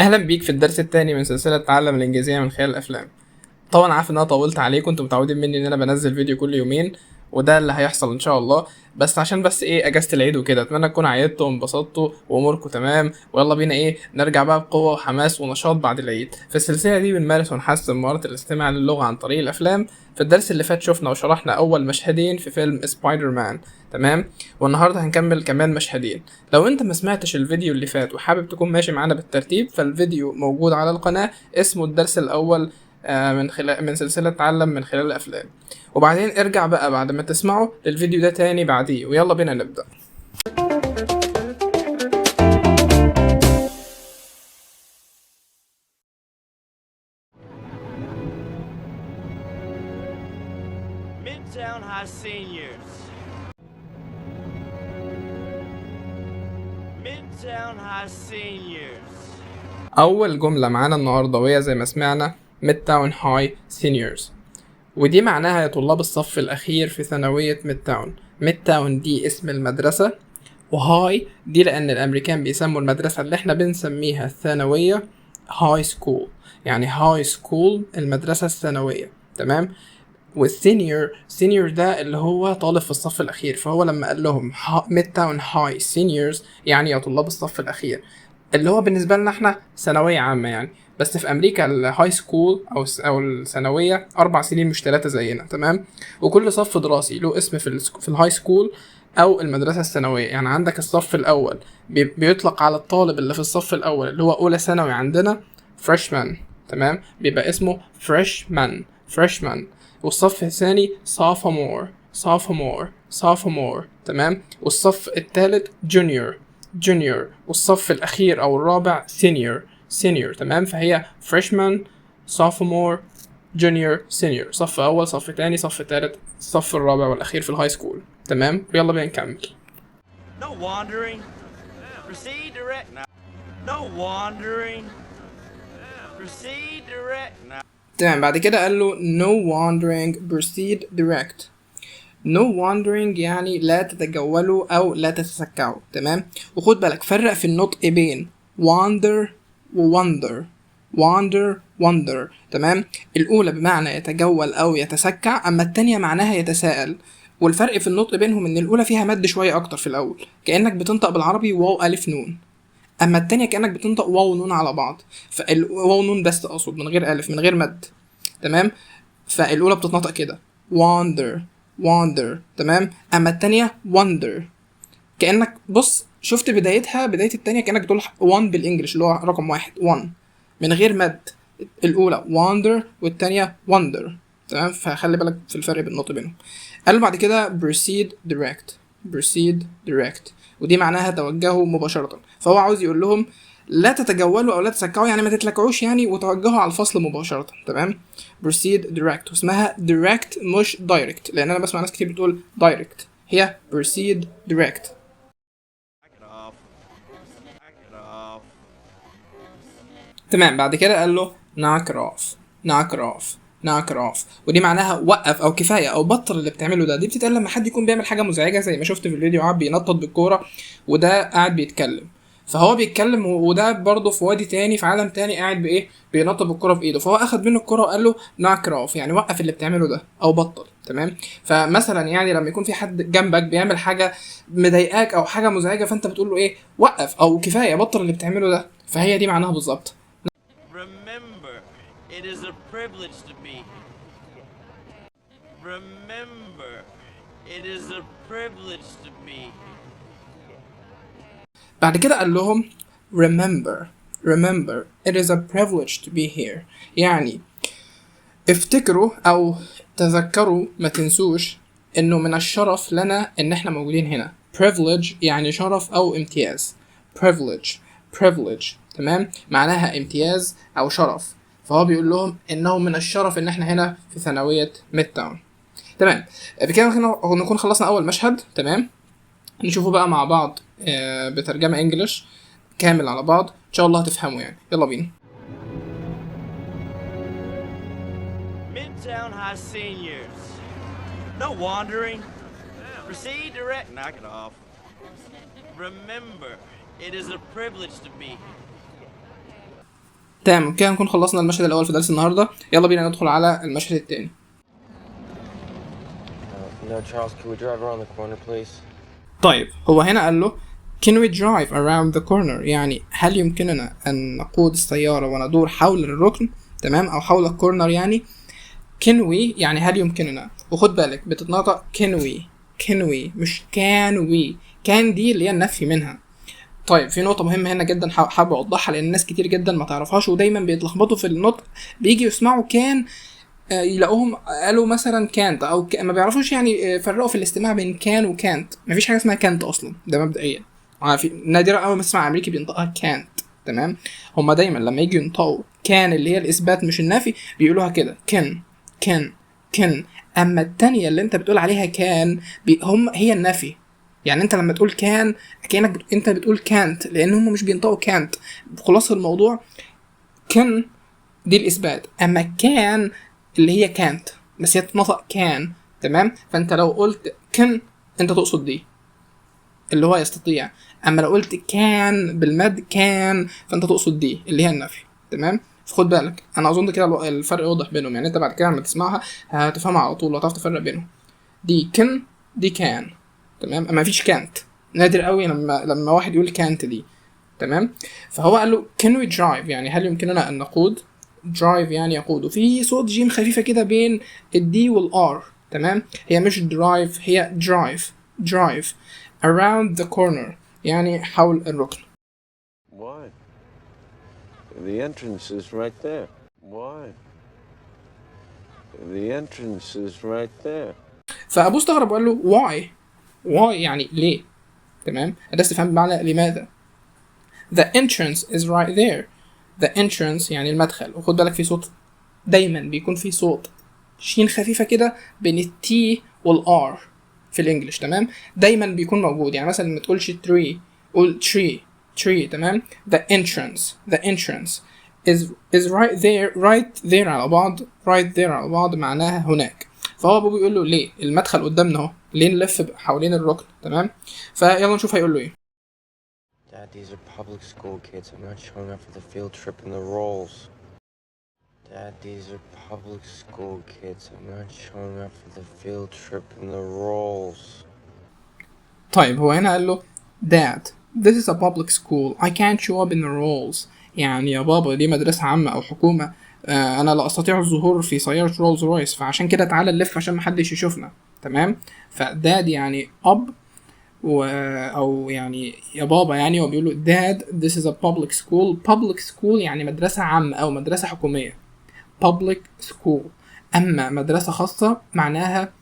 اهلا بيك في الدرس الثاني من سلسله تعلم الانجليزيه من خلال الافلام. طبعا عارف ان انا طولت عليكم، انتوا متعودين مني ان انا بنزل فيديو كل يومين، وده اللي هيحصل ان شاء الله. بس عشان ايه اجازه العيد وكده، اتمنى تكونوا عيدتوا وانبسطتوا واموركم تمام، ويلا بينا نرجع بقى بقوه وحماس ونشاط بعد العيد. في السلسله دي بنمارس ونحسن مهاره الاستماع للغه عن طريق الافلام. في الدرس اللي فات شفنا وشرحنا اول مشهدين في فيلم سبايدر مان، تمام. والنهارده هنكمل كمان مشهدين. لو انت ما سمعتش الفيديو اللي فات وحابب تكون ماشي معانا بالترتيب، فالفيديو موجود على القناه، اسمه الدرس الاول من سلسلة تعلم من خلال الأفلام. وبعدين ارجع بقى بعد ما تسمعه للفيديو ده تاني بعديه، ويلا بينا نبدأ. Midtown High Seniors. Midtown High Seniors. أول جملة معانا النهاردة وهي زي ما سمعنا Midtown High Seniors، ودي معناها يا طلاب الصف الأخير في ثانوية ميدتاون. ميدتاون دي اسم المدرسة، وهاي دي لأن الأمريكان بيسموا المدرسة اللي احنا بنسميها الثانوية هاي سكول، يعني هاي سكول المدرسة الثانوية، تمام. والسينيور ده اللي هو طالب في الصف الأخير، فهو لما قال لهم ميدتاون هاي سينيورز يعني يا طلاب الصف الأخير، اللي هو بالنسبة لنا احنا ثانوية عامة يعني. بس في أمريكا الهاي سكول أو الثانوية 4 سنين مش 3 زينا، تمام. وكل صف دراسي له اسم في الهاي سكول أو المدرسة الثانوية. يعني عندك الصف الأول بيطلق على الطالب اللي في الصف الأول اللي هو أولى ثانوي عندنا freshman، تمام، بيبقى اسمه freshman. والصف الثاني sophomore، تمام. والصف الثالث junior. والصف الأخير أو الرابع senior، تمام. فهي freshman sophomore junior senior، صف أول، صف تاني، صف تالت، الصف الرابع والأخير في الهاي سكول، تمام. يلا بينا نكمل. No wandering. Proceed direct now. No wandering. Proceed direct now. تمام. بعد كده قال له no wandering proceed direct. no wandering يعني لا تتجولوا أو لا تتسكعوا، تمام. وخد بالك فرق في النطق بين wander و wonder، تمام. الأولى بمعنى يتجول أو يتسكع، أما التانية معناها يتساءل. والفرق في النطق بينهم إن الأولى فيها مد شوية أكتر في الأول، كأنك بتنطق بالعربي واو ألف نون، أما التانية كأنك بتنطق واو نون على بعض. فالواو نون بس أقصد من غير ألف، من غير مد، تمام. فالأولى بتتنطق كده wander، تمام. أما التانية wonder، كأنك بص شفت بداية التانية كأنك بتقول 1 بالإنجلش اللي هو رقم 1 1 من غير مد. الأولى wander والتانية wonder، تمام. فخلي بالك في الفرق بالنطق بينهم. قالوا بعد كده proceed direct، ودي معناها توجهوا مباشرة. فهو عاوز يقول لهم لا تتجولوا او لا تسكعوا، يعني ما تتلكعوش يعني، وتوجهوا على الفصل مباشرة، تمام. proceed direct، واسمها direct مش direct، لان انا بسمع ناس كتير بتقول direct، هي proceed direct. Knock it off. Knock it off. تمام. بعد كده قال له knock it off، ودي معناها وقف او كفايه او بطل اللي بتعمله ده. دي بتتقال لما حد يكون بيعمل حاجه مزعجه، زي ما شفت في الفيديو قاعد بينطط بالكوره وده قاعد بيتكلم. فهو بيتكلم وده برضه في وادي تاني في عالم تاني قاعد بينطط بالكوره في ايده، فهو اخد منه الكوره وقال له knock it off، يعني وقف اللي بتعمله ده او بطل، تمام. فمثلا يعني لما يكون في حد جنبك بيعمل حاجه مضايقاك او حاجه مزعجه، فانت بتقول له وقف او كفايه بطل اللي بتعمله ده، فهي دي معناها بالظبط. Remember, it is a privilege to be. Remember, it is a privilege to be. بعد كده قال لهم remember it is a privilege to be here، يعني افتكروا او تذكروا، ما تنسوش انه من الشرف لنا ان احنا موجودين هنا. privilege يعني شرف او امتياز. privilege، تمام، معناها امتياز او شرف. فهو بيقول لهم انه من الشرف ان احنا هنا في ثانوية ميدتاون، تمام. بكده نكون خلصنا اول مشهد، تمام. نشوفه بقى مع بعض بترجمة انجلش كامل على بعض، ان شاء الله هتفهموا يعني. يلا بينا. Midtown High Seniors. No wandering. Proceed direct. Knock it off. Remember, it is a privilege to be. تمام كده نكون خلصنا المشهد الاول في درس النهارده. يلا بينا ندخل على المشهد الثاني. No, Charles, can we drive around the corner, please? طيب هو هنا قال له can we drive around the corner، يعني هل يمكننا ان نقود السياره وندور حول الركن، تمام، او حول الكورنر يعني. can we يعني هل يمكننا، وخد بالك بتتنطق can we مش can we. كان دي اللي هي النفي منها. طيب في نقطة مهمة هنا جدا حابب اوضحها، لان الناس كتير جدا ما تعرفهاش ودايما بيتلخبطوا في النطق. بيجي يسمعوا كان يلاقوهم قالوا مثلا كانت او ما بيعرفوش يعني فرقوا في الاستماع بين كان وكانت. مفيش حاجة اسمها كانت اصلا، ده مبدئيا. نادرا اول ما تسمع امريكي بينطقها كانت، تمام. هما دايما لما يجي ينطقوا كان اللي هي الاثبات مش النفي بيقولوها كده كان. اما التانية اللي انت بتقول عليها كان هي النفي. يعني انت لما تقول كان كأنك انت بتقول كانت، لان هم مش بينطقوا كانت. خلاص الموضوع كان دي الاثبات، اما كان اللي هي كانت بس هي تنطق كان، تمام. فانت لو قلت كان انت تقصد دي اللي هو يستطيع، اما لو قلت كان بالمد كان فانت تقصد دي اللي هي النفي، تمام. فخد بالك، انا اظن كده الفرق واضح بينهم. يعني انت بعد كده لما تسمعها هتفهمها على طول وهتعرف تفرق بينهم. دي كن دي كان، تمام. اما مفيش كانت، نادر قوي لما واحد يقول كانت دي، تمام. فهو قال له can we drive يعني هل يمكننا ان نقود. drive يعني يقود، وفي صوت جيم خفيفه كده بين الدي والار، تمام. هي مش drive، هي drive around the corner يعني حول الركن. Why? The entrance is right there. Why? The entrance is right there. فابوه استغرب وقال له why يعني ليه، تمام. ده استفهام بمعنى لماذا. the entrance is right there. the entrance يعني المدخل، وخد بالك في صوت دايما بيكون في صوت شين خفيفه كده بين التي والار في الانجليش، تمام. دايما بيكون موجود. يعني مثلا ما تقولش tree قول tree، تمام. the entrance is right there على بعض معناها هناك. فهو ابوه بيقول له ليه المدخل قدامنا اهو، ليه نلف حوالين الركن، تمام. فيلا نشوف هيقول له ايه. Dad, these are public school kids. I'm not showing up for the field trip and the rolls. Dad, these are public school kids. I'm not showing up for the field trip and the rolls. طيب هو هنا قال له Dad, this is a public school. I can't show up in the rolls. يعني يا بابا دي مدرسة عامة أو حكومة، أنا لا أستطيع الظهور في سيارة رولز رويس، فعشان كده تعالى نلف عشان محدش يشوفنا، تمام. فداد يعني أب أو يعني يا بابا. يعني هو بيقوله Dad, this is a public school يعني مدرسة عامة أو مدرسة حكومية public school. أما مدرسة خاصة معناها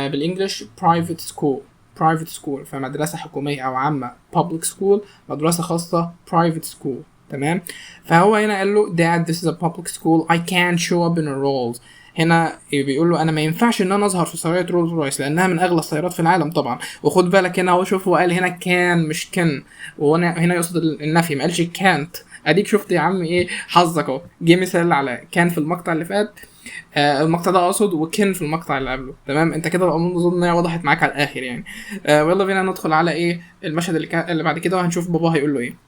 بالإنجليش private school. فمدرسة حكومية أو عامة public school، مدرسة خاصة private school، تمام. فهو هنا قال له Dad, this is a public school. I can't show up in the rolls. هنا بيقول له انا ما ينفعش ان انا اظهر في سيارة رولز رويس لانها من اغلى السيارات في العالم طبعا. وخد بالك هنا هو شوف هو قال هنا كان مش كن، وانا هنا يقصد النفي ما قالش كانت. اديك شفت يا عم ايه حظك اهو، جه مثال على كان في المقطع اللي فات، المقطع ده اقصد، وكن في المقطع اللي قبله، تمام. انت كده بقى اظن ان هي وضحت معاك على الاخر يعني. ويلا بينا ندخل على ايه المشهد اللي بعد كده، وهنشوف بابا هيقول له ايه.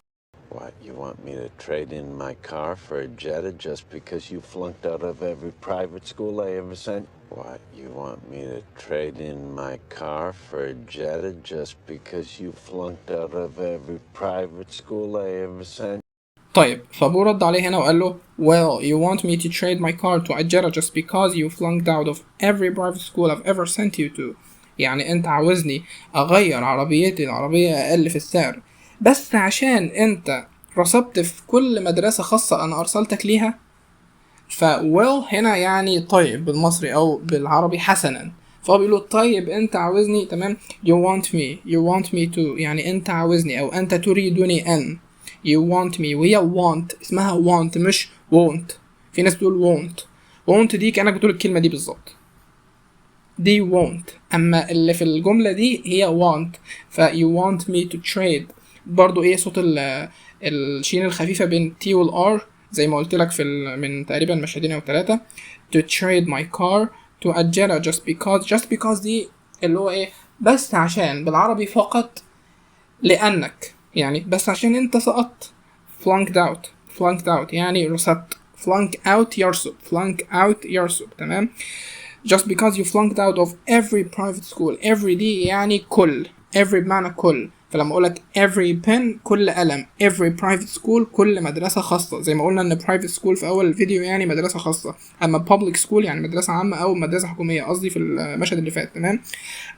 What, you want me to trade in my car for a Jetta just because you flunked out of every private school I ever sent? What, you want me to trade in my car for a Jetta just because you flunked out of every private school I ever sent? طيب فابو رد عليه هنا وقال له well you want me to trade my car to a Jetta just because you flunked out of every private school I've ever sent you to. يعني انت عاوزني اغير عربيتي العربية اقل في السعر بس عشان انت رسبت في كل مدرسة خاصة انا ارسلتك ليها. ف well هنا يعني طيب بالمصري او بالعربي حسنا. فهو بيقول له طيب انت عاوزني، تمام. you want me to يعني انت عاوزني او انت تريدني ان. you want me، وهي want اسمها want مش won't. في ناس بتقول won't دي كأنك بتقول الكلمة دي بالظبط، دي won't. اما اللي في الجملة دي هي want. ف you want me to trade برضو ايه صوت الشين الخفيفة بين T وال R زي ما قلت لك من تقريبا مشهدين او 3. to trade my car to a Jetta just because دي اللي هو ايه بس عشان بالعربي فقط لأنك، يعني بس عشان انت سقطت flunked flunked out يعني رسبت. flunk out يرسب. flunk out يرسب. تمام. just because you flunked out of every private school. every دي يعني كل. every بمعنى كل. فلما اقولك every pen كل قلم. every private school كل مدرسة خاصة. زي ما قلنا ان private school في اول الفيديو يعني مدرسة خاصة. اما public school يعني مدرسة عامة او مدرسة حكومية قصدي في المشهد اللي فات. تمام.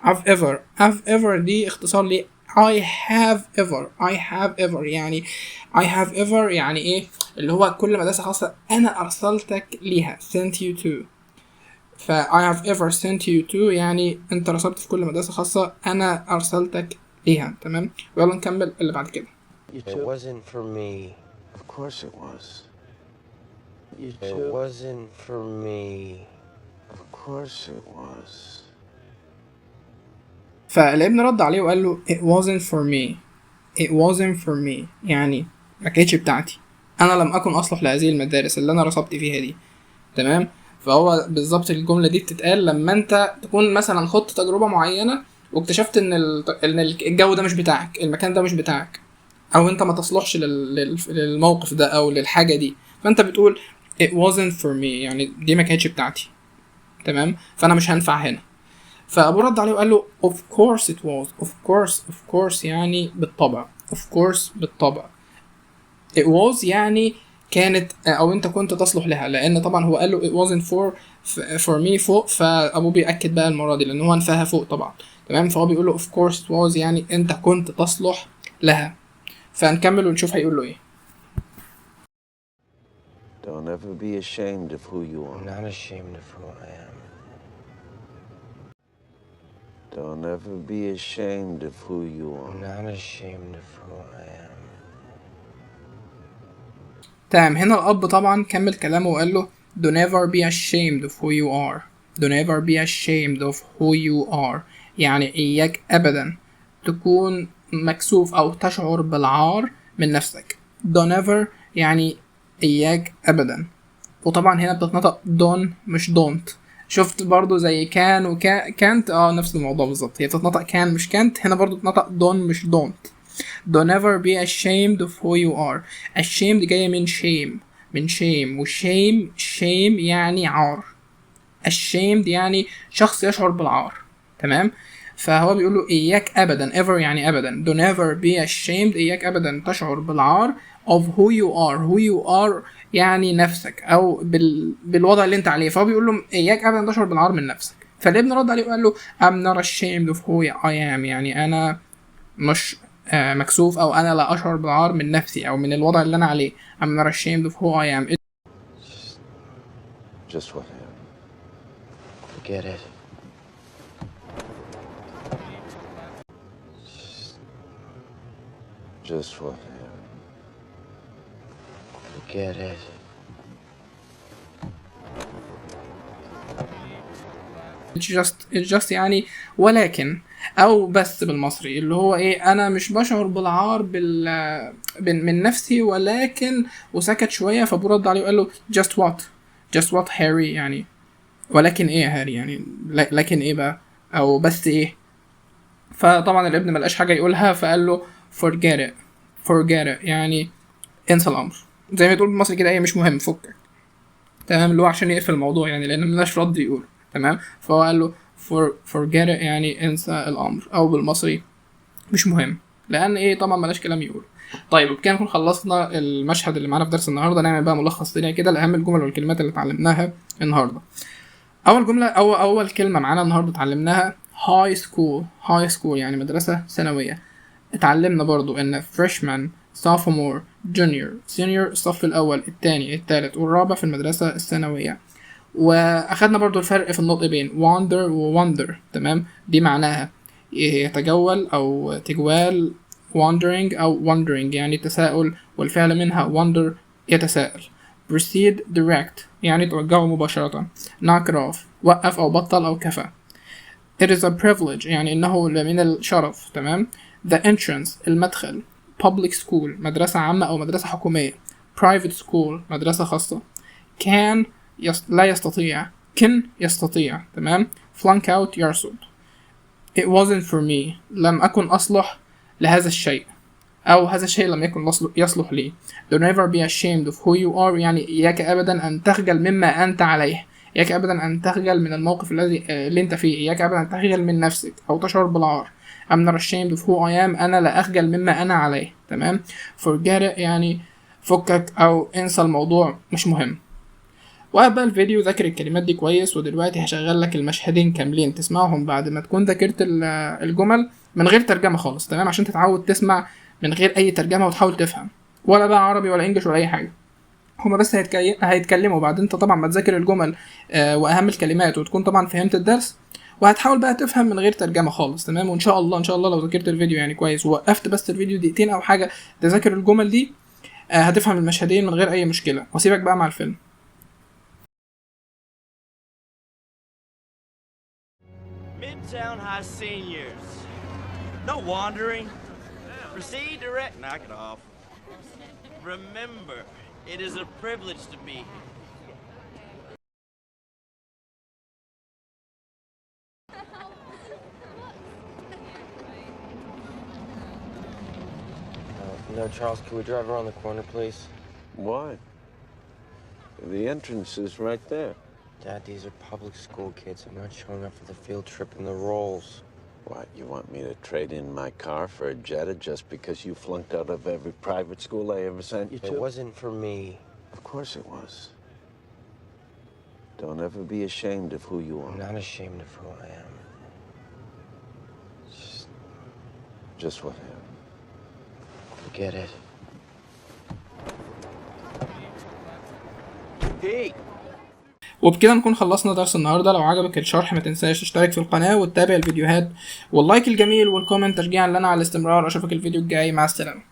I've ever دي اختصار ل I have ever يعني I have ever يعني ايه اللي هو كل مدرسة خاصة انا ارسلتك ليها. sent you to. ف I have ever sent you to يعني انت رسلت في كل مدرسة خاصة انا ارسلتك ليها. تمام. ويلا نكمل اللي بعد كده. It wasn't for me. Of course it was. It wasn't for me. Of course it was. فالابن رد عليه وقال له it wasn't for me. it wasn't for me يعني ما كانتش بتاعتي. انا لم اكن اصلح لهذه المدارس اللي انا رسبت فيها دي. تمام. فهو بالظبط الجملة دي بتتقال لما انت تكون مثلا خدت تجربة معينة واكتشفت ان الجو ده مش بتاعك، المكان ده مش بتاعك، او انت ما تصلحش للموقف ده او للحاجة دي، فانت بتقول it wasn't for me يعني دي ما كانتش بتاعتي. تمام. فانا مش هنفع هنا. فابو رد عليه وقال له of course it was. of course يعني بالطبع. of course بالطبع. it was يعني كانت او انت كنت تصلح لها، لان طبعا هو قال له it wasn't for me فوق، فابوه بيأكد بقى المرة دي لان هو نفاها فوق طبعا. تمام. فهو بيقول له of course it was يعني انت كنت تصلح لها. فنكمل ونشوف هيقول له ايه. Don't ever be ashamed of who you I'm are. not ashamed of who I am. Don't ever be ashamed of who you I'm are. not ashamed of who I am. تمام. هنا الأب طبعا كمل كلامه وقال له don't ever be ashamed of who you are. don't ever be ashamed of who you are يعني إياك أبدا تكون مكسوف أو تشعر بالعار من نفسك. don't ever يعني إياك أبدا. وطبعا هنا بتتنطق don't مش don't. شفت برضو زي كان وكانت نفس الموضوع بالظبط. هي بتتنطق كان مش كانت. هنا برضو بتتنطق don't مش don't. Don't ever be ashamed of who you are. ashamed جاية من shame وshame يعني عار. ashamed يعني شخص يشعر بالعار. تمام. فهو بيقول له إياك أبدا ever يعني أبدا don't ever be ashamed إياك أبدا تشعر بالعار of who you are يعني نفسك أو بالوضع اللي أنت عليه. فهو بيقول له إياك أبدا تشعر بالعار من نفسك. فالابن رد عليه وقال له I'm not ashamed of who I am يعني أنا مش مكسوف او انا لا اشعر بالعار من نفسي او من الوضع اللي انا عليه. I'm not ashamed of who I am. Just what happened. Forget it. Just what happened. Forget it. It's just يعني ولكن او بس بالمصري اللي هو ايه انا مش بشعر بالعار من نفسي ولكن وسكت شويه. فبرد عليه وقال له just what هاري يعني ولكن ايه يا هاري يعني لكن ايه بقى او بس ايه. فطبعا الابن ملقاش حاجه يقولها فقال له forget it يعني انسى الامر. زي ما تقول بالمصري كده ايه مش مهم فكك. تمام. اللي هو عشان يقفل الموضوع يعني لان ملناش رد يقول. تمام. فهو قال له forget it يعني انسى الامر او بالمصري مش مهم لان ايه طبعا ملاش كلام يقول. طيب وبكده نكون خلصنا المشهد اللي معانا في درس النهارده. نعمل بقى ملخص سريع كده لاهم الجمل والكلمات اللي اتعلمناها النهارده. اول جمله اول كلمه معانا النهارده اتعلمناها high school يعني مدرسه ثانويه. اتعلمنا برضو ان freshman sophomore junior senior الصف الاول الثاني الثالث والرابع في المدرسه الثانويه. واخدنا برضو الفرق في النطق بين wander و wonder. تمام. دي معناها يتجول او تجوال wandering او wondering يعني تساؤل والفعل منها wonder يتساءل. proceed direct يعني توجهه مباشرة. knock it off وقف او بطل او كفى. it is a privilege يعني انه من الشرف. تمام. the entrance المدخل. public school مدرسة عامة او مدرسة حكومية. private school مدرسة خاصة. can لا يستطيع. كن يستطيع. تمام. flunk out يرصد. it wasn't for me لم أكن أصلح لهذا الشيء أو هذا الشيء لم يكن يصلح لي. Do never be ashamed of who you are، يعني إياك أبدا أن تخجل مما أنت عليه، إياك أبدا أن تخجل من الموقف اللي أنت فيه، إياك أبدا أن تخجل من نفسك أو تشعر بالعار. I'm not ashamed of who I am، أنا لا أخجل مما أنا عليه. تمام. forget it يعني فكك أو انسى الموضوع، مش مهم. وقبل الفيديو ذاكر الكلمات دي كويس، ودلوقتي هشغل لك المشهدين كاملين تسمعهم بعد ما تكون ذاكرت الجمل من غير ترجمة خالص. تمام، عشان تتعود تسمع من غير أي ترجمة وتحاول تفهم، ولا بقى عربي ولا إنجليش ولا أي حاجة. هما بس هيتكلموا بعد انت طبعا ما تذاكر الجمل واهم الكلمات، وتكون طبعا فهمت الدرس، وهتحاول بقى تفهم من غير ترجمة خالص. تمام. وان شاء الله ان شاء الله لو ذاكرت الفيديو يعني كويس ووقفت بس الفيديو دقيقتين او حاجة تذاكر الجمل دي، هتفهم المشهدين من غير اي مشكلة. واسيبك بقى مع الفيلم. Midtown High seniors. No wandering. Proceed direct. Knock it off. Remember, it is a privilege to be here. No, Charles, can we drive around the corner, please? Why? The entrance is right there. Dad, these are public school kids. I'm not showing up for the field trip and the rolls. What, you want me to trade in my car for a Jetta just because you flunked out of every private school I ever sent you to? It wasn't for me. Of course it was. Don't ever be ashamed of who you I'm are. not ashamed of who I am. Just what happened. Forget it. Pete! وبكده نكون خلصنا درس النهارده. لو عجبك الشرح ما تنساش تشترك في القناة وتتابع الفيديوهات، واللايك الجميل والكومنت تشجيعا لنا على الاستمرار. اشوفك الفيديو الجاي، مع السلامة.